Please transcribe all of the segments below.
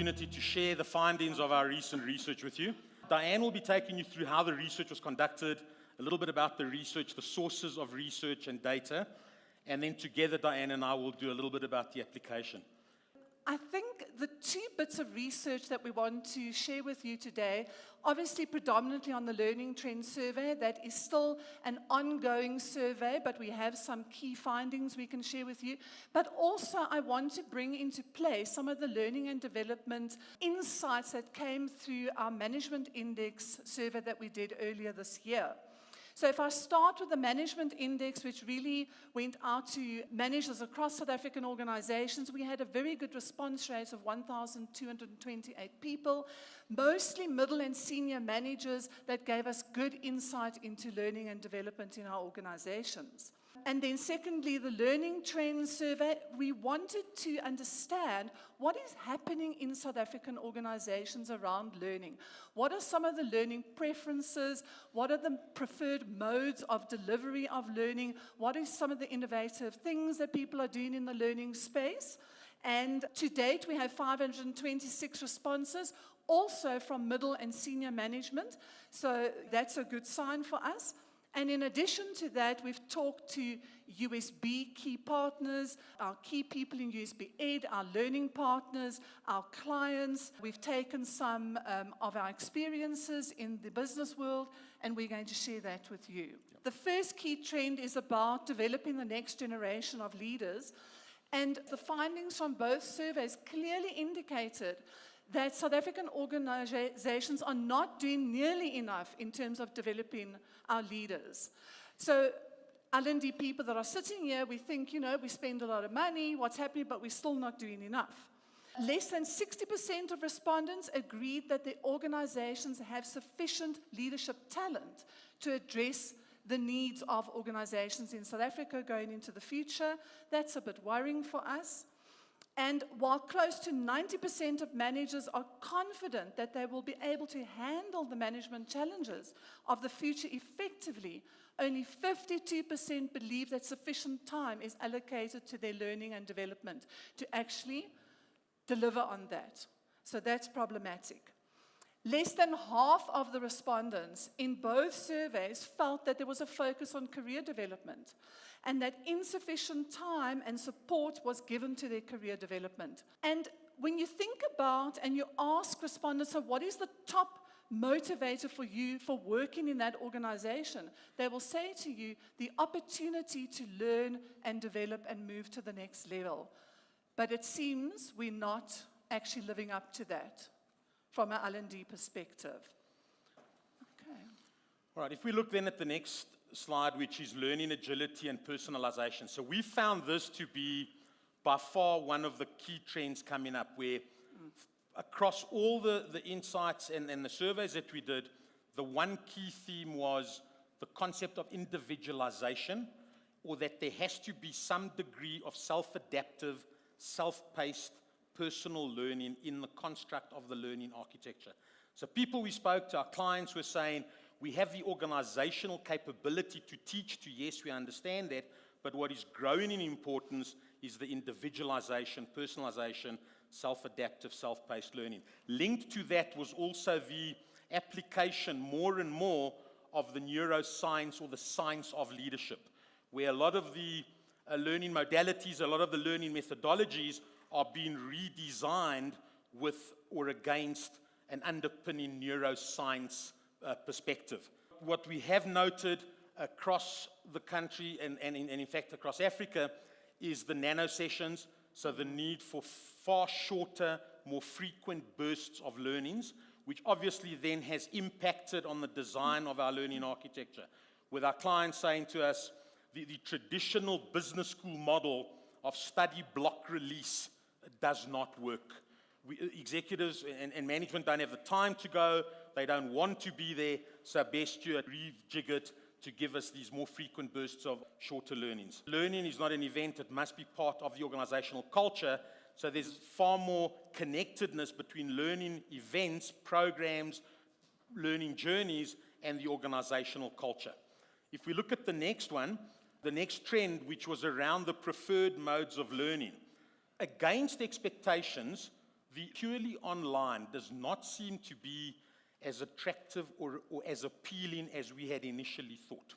opportunity to share the findings of our recent research with you. Dianne will be taking you through how the research was conducted, a little bit about the research, the sources of research and data, and then together Dianne and I will do a little bit about the application. I think the two bits of research that we want to share with you today, obviously predominantly on the Learning Trend Survey, that is still an ongoing survey, but we have some key findings we can share with you. But also I want to bring into play some of the learning and development insights that came through our Management Index survey that we did earlier this year. So if I start with the Management Index, which really went out to managers across South African organizations, we had a very good response rate of 1,228 people, mostly middle and senior managers that gave us good insight into learning and development in our organizations. And then secondly, the Learning Trends Survey, we wanted to understand what is happening in South African organizations around learning. What are some of the learning preferences? What are the preferred modes of delivery of learning? What are some of the innovative things that people are doing in the learning space? And to date, we have 526 responses, also from middle and senior management. So that's a good sign for us. And in addition to that, we've talked to USB key partners, our key people in USB Ed, our learning partners, our clients. We've taken some of our experiences in the business world, and we're going to share that with you. The first key trend is about developing the next generation of leaders. And the findings from both surveys clearly indicated that South African organizations are not doing nearly enough in terms of developing our leaders. So L&D people that are sitting here, we think, we spend a lot of money, what's happening, but we're still not doing enough. Less than 60% of respondents agreed that the organizations have sufficient leadership talent to address the needs of organizations in South Africa going into the future. That's a bit worrying for us. And while close to 90% of managers are confident that they will be able to handle the management challenges of the future effectively, only 52% believe that sufficient time is allocated to their learning and development to actually deliver on that. So that's problematic. Less than half of the respondents in both surveys felt that there was a focus on career development, and that insufficient time and support was given to their career development. And when you think about and you ask respondents, so what is the top motivator for you for working in that organization? They will say to you, the opportunity to learn and develop and move to the next level. But it seems we're not actually living up to that from an L&D perspective. Okay. All right, if we look then at the next slide, which is learning agility and personalization. So we found this to be by far one of the key trends coming up, where across all the insights and the surveys that we did, the one key theme was the concept of individualization, or that there has to be some degree of self-adaptive, self-paced personal learning in the construct of the learning architecture. So people we spoke to, our clients, were saying, we have the organizational capability to teach to, yes, we understand that, but what is growing in importance is the individualization, personalization, self-adaptive, self-paced learning. Linked to that was also the application more and more of the neuroscience or the science of leadership, where a lot of the learning modalities, a lot of the learning methodologies are being redesigned with or against an underpinning neuroscience perspective. What we have noted across the country and in fact across Africa is the nano sessions, so the need for far shorter, more frequent bursts of learnings, which obviously then has impacted on the design of our learning architecture. With our clients saying to us, the traditional business school model of study block release does not work. Executives and management don't have the time to go, they don't want to be there, so best you rejig it to give us these more frequent bursts of shorter learnings. Learning is not an event, it must be part of the organizational culture, so there's far more connectedness between learning events, programs, learning journeys, and the organizational culture. If we look at the next one, the next trend, which was around the preferred modes of learning. Against expectations, the purely online does not seem to be as attractive or as appealing as we had initially thought.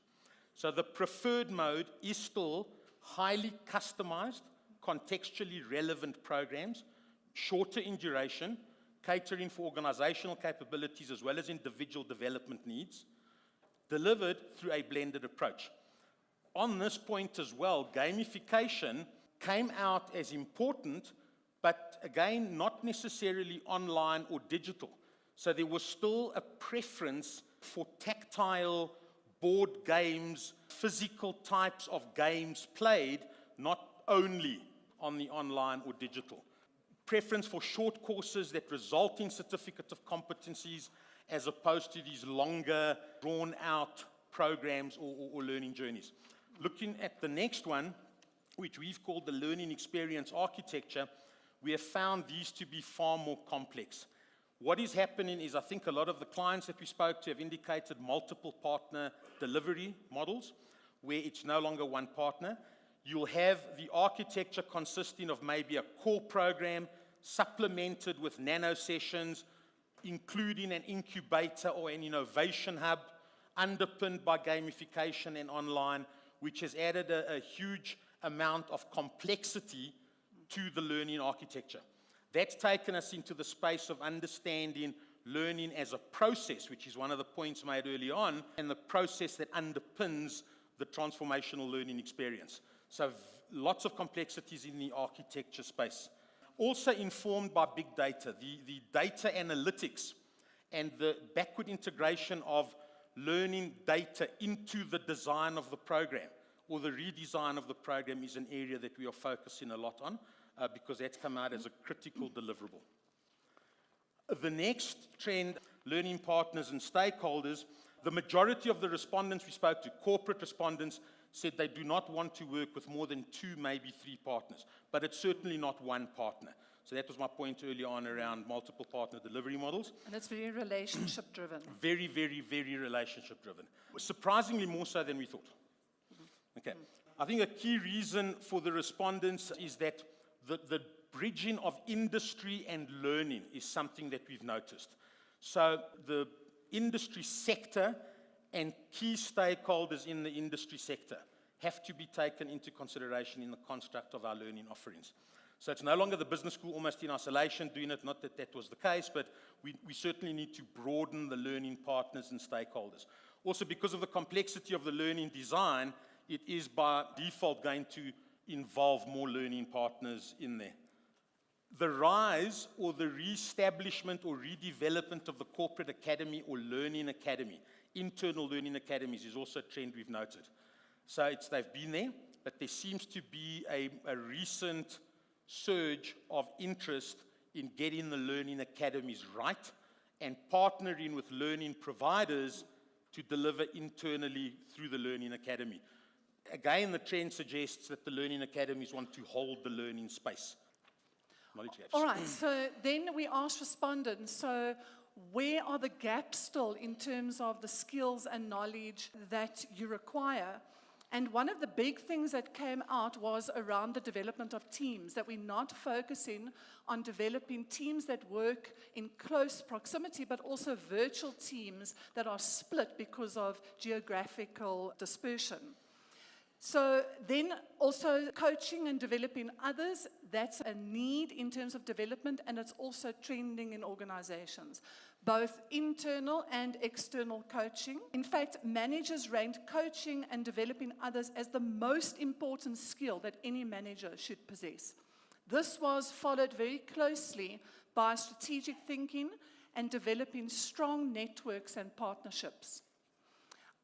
So the preferred mode is still highly customized, contextually relevant programs, shorter in duration, catering for organizational capabilities as well as individual development needs, delivered through a blended approach. On this point as well, gamification came out as important, but again, not necessarily online or digital. So there was still a preference for tactile board games, physical types of games played, not only on the online or digital. Preference for short courses that result in certificate of competencies as opposed to these longer, drawn-out programs or learning journeys. Looking at the next one, which we've called the learning experience architecture, we have found these to be far more complex. What is happening is I think a lot of the clients that we spoke to have indicated multiple partner delivery models, where it's no longer one partner. You'll have the architecture consisting of maybe a core program supplemented with nano sessions, including an incubator or an innovation hub, underpinned by gamification and online, which has added a huge amount of complexity to the learning architecture. That's taken us into the space of understanding learning as a process, which is one of the points made early on, and the process that underpins the transformational learning experience. So lots of complexities in the architecture space. Also informed by big data, the data analytics and the backward integration of learning data into the design of the program or the redesign of the program is an area that we are focusing a lot on because that's come out as a critical deliverable. The next trend, learning partners and stakeholders, the majority of the respondents we spoke to, corporate respondents, said they do not want to work with more than 2, maybe 3 partners, but it's certainly not one partner. So that was my point earlier on around multiple partner delivery models. And it's very relationship-driven. Very, very, very relationship-driven. Surprisingly more so than we thought. Okay. I think a key reason for the respondents is that the bridging of industry and learning is something that we've noticed. So the industry sector and key stakeholders in the industry sector have to be taken into consideration in the construct of our learning offerings. So it's no longer the business school almost in isolation doing it, not that that was the case, but we certainly need to broaden the learning partners and stakeholders. Also, because of the complexity of the learning design, it is by default going to involve more learning partners in there. The rise or the re-establishment or redevelopment of the corporate academy or learning academy, internal learning academies, is also a trend we've noted. So they've been there, but there seems to be a recent surge of interest in getting the learning academies right and partnering with learning providers to deliver internally through the learning academy. Again, the trend suggests that the learning academies want to hold the learning space. Knowledge gaps. All right, so then we asked respondents, so where are the gaps still in terms of the skills and knowledge that you require? And one of the big things that came out was around the development of teams, that we're not focusing on developing teams that work in close proximity, but also virtual teams that are split because of geographical dispersion. So then also coaching and developing others, that's a need in terms of development, and it's also trending in organizations, both internal and external coaching. In fact, managers ranked coaching and developing others as the most important skill that any manager should possess. This was followed very closely by strategic thinking and developing strong networks and partnerships.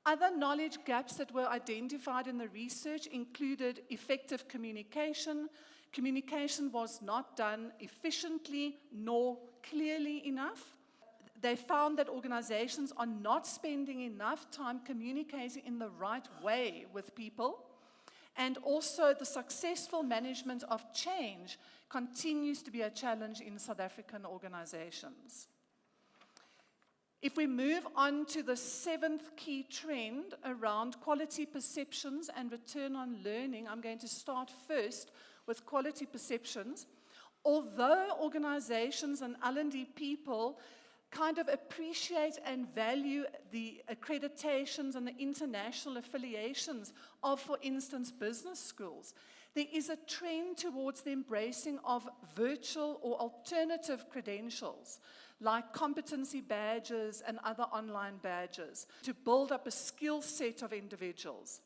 Other knowledge gaps that were identified in the research included effective communication. Communication was not done efficiently nor clearly enough. They found that organizations are not spending enough time communicating in the right way with people. And also the successful management of change continues to be a challenge in South African organizations. If we move on to the 7th key trend around quality perceptions and return on learning, I'm going to start first with quality perceptions. Although organizations and L&D people kind of appreciate and value the accreditations and the international affiliations of, for instance, business schools, there is a trend towards the embracing of virtual or alternative credentials, like competency badges and other online badges, to build up a skill set of individuals.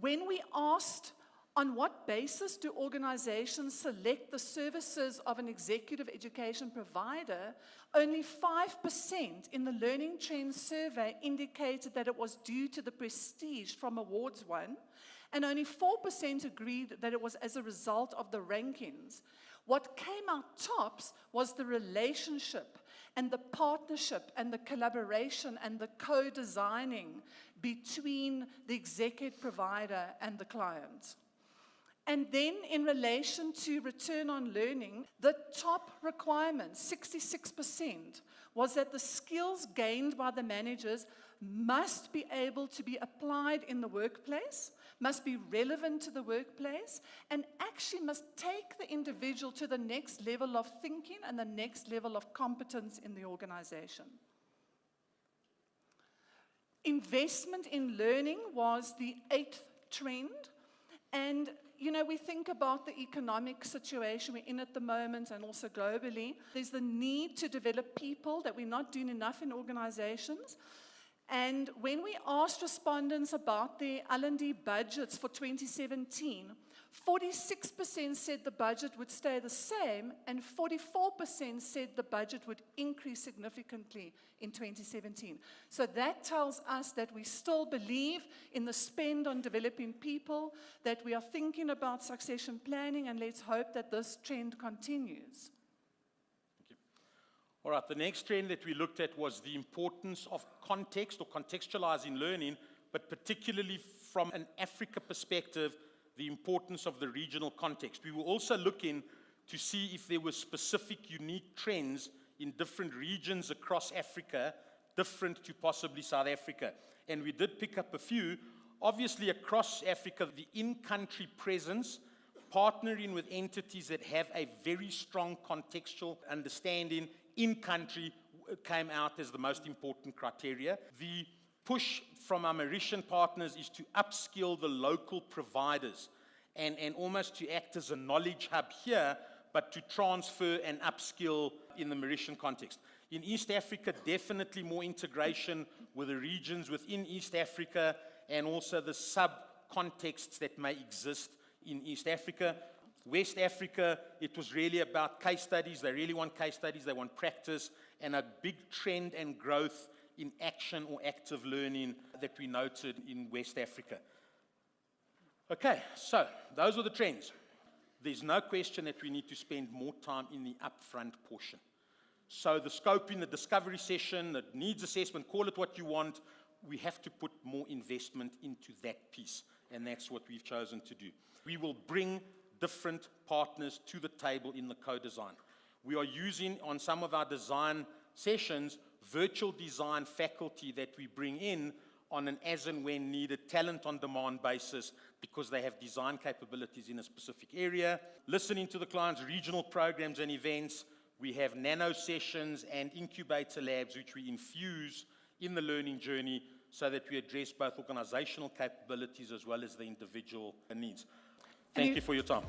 When we asked on what basis do organizations select the services of an executive education provider, only 5% in the Learning Trends survey indicated that it was due to the prestige from awards won, and only 4% agreed that it was as a result of the rankings. What came out tops was the relationship and the partnership and the collaboration and the co-designing between the executive provider and the client. And then in relation to return on learning, the top requirement, 66%, was that the skills gained by the managers must be able to be applied in the workplace, must be relevant to the workplace, and actually must take the individual to the next level of thinking and the next level of competence in the organization. Investment in learning was the 8th trend, and we think about the economic situation we're in at the moment and also globally. There's the need to develop people that we're not doing enough in organizations. And when we asked respondents about their L&D budgets for 2017, 46% said the budget would stay the same, and 44% said the budget would increase significantly in 2017. So that tells us that we still believe in the spend on developing people, that we are thinking about succession planning, and let's hope that this trend continues. Thank you. All right, the next trend that we looked at was the importance of context or contextualizing learning, but particularly from an Africa perspective, the importance of the regional context. We were also looking to see if there were specific unique trends in different regions across Africa, different to possibly South Africa. And we did pick up a few. Obviously, across Africa, the in-country presence, partnering with entities that have a very strong contextual understanding in-country came out as the most important criteria. The push from our Mauritian partners is to upskill the local providers and almost to act as a knowledge hub here, but to transfer and upskill in the Mauritian context. In East Africa, definitely more integration with the regions within East Africa and also the sub-contexts that may exist in East Africa. West Africa, it was really about case studies. They really want case studies. They want practice, and a big trend and growth in action or active learning that we noted in West Africa. Okay, so those are the trends. There's no question that we need to spend more time in the upfront portion. So the scoping, the discovery session, the needs assessment, call it what you want, we have to put more investment into that piece, and that's what we've chosen to do. We will bring different partners to the table in the co-design. We are using, on some of our design sessions, virtual design faculty that we bring in on an as and when needed talent on demand basis because they have design capabilities in a specific area. Listening to the clients, regional programs and events. We have nano sessions and incubator labs which we infuse in the learning journey so that we address both organizational capabilities as well as the individual needs. Thank you for your time.